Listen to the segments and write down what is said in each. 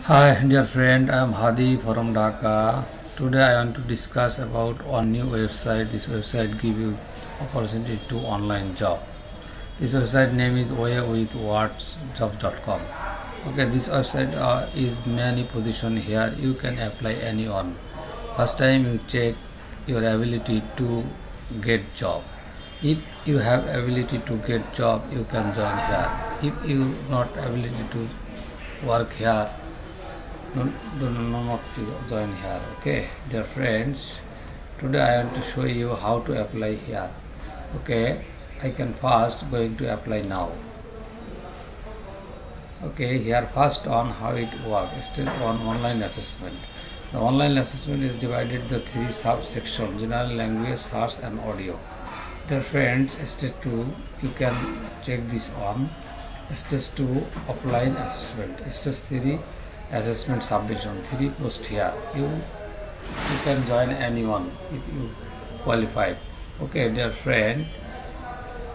Hi dear friend, I am Hadi from Dhaka. Today I want to discuss about one new website. This website give you opportunity to online job. This website name is wayWithWordsJob.com. Okay, this website is many position here. You can apply anyone. First time you check your ability to get job. If you have ability to get job, you can join here. If you not ability to work here, do not join here. Okay dear friends, today I want to show you how to apply here. Okay, I can first going to apply now. Okay, here first on how it works. Still on online assessment. The online assessment is divided the three subsections: general, language, search and audio. Dear friends, stage 2 you can check this on. Stage 2 offline assessment. Stage 3 assessment submission. 3 post here. You can join anyone if you qualified. Okay dear friend,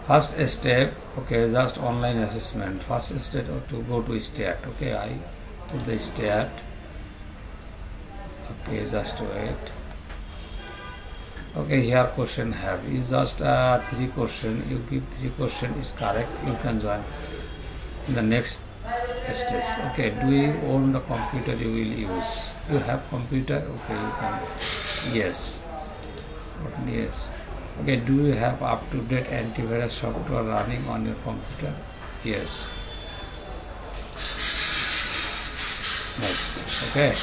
first step, okay, just online assessment. First step to go to state. Okay, I put the state. Okay, just wait. Okay, here question have you just 3 question. You give 3 question is correct, you can join in the next stage. Okay, do you own the computer you will use? You have computer? Okay, you can. Yes. Yes. Okay, do you have up-to-date antivirus software running on your computer? Yes. Next. Okay.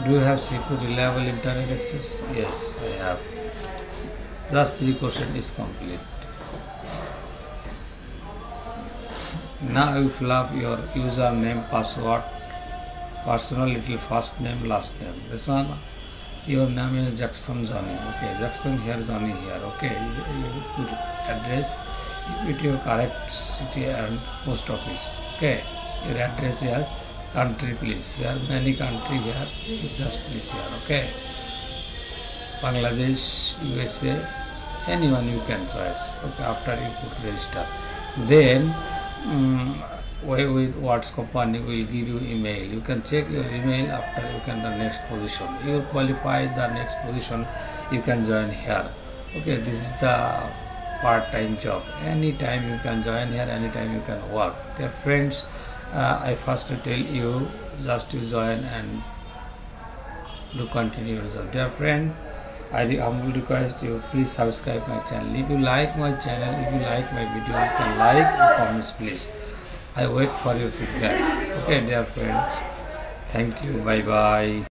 Do you have secure reliable internet access? Yes, I have. Just 3 question is complete. Now you fill up your username, password, personal little first name, last name. This one, your name is Jackson Johnny. Okay, Jackson here, Johnny here. Okay, you put address, you put your correct city and post office. Okay, your address here, country please. Here many country here, you just please here. Okay, Bangladesh, USA, anyone you can choice. Okay, after you put register, then with Words company will give you email. You can check your email after you can the next position. You qualify the next position, you can join here. Okay, this is the part-time job. Anytime you can join here, anytime you can work. Dear friends, I first tell you just to join and do continue your job. Dear friend, I humbly request you please subscribe my channel. If you like my channel, if you like my video, you can like and comments please. I wait for your feedback. Okay dear friends, thank you, bye bye.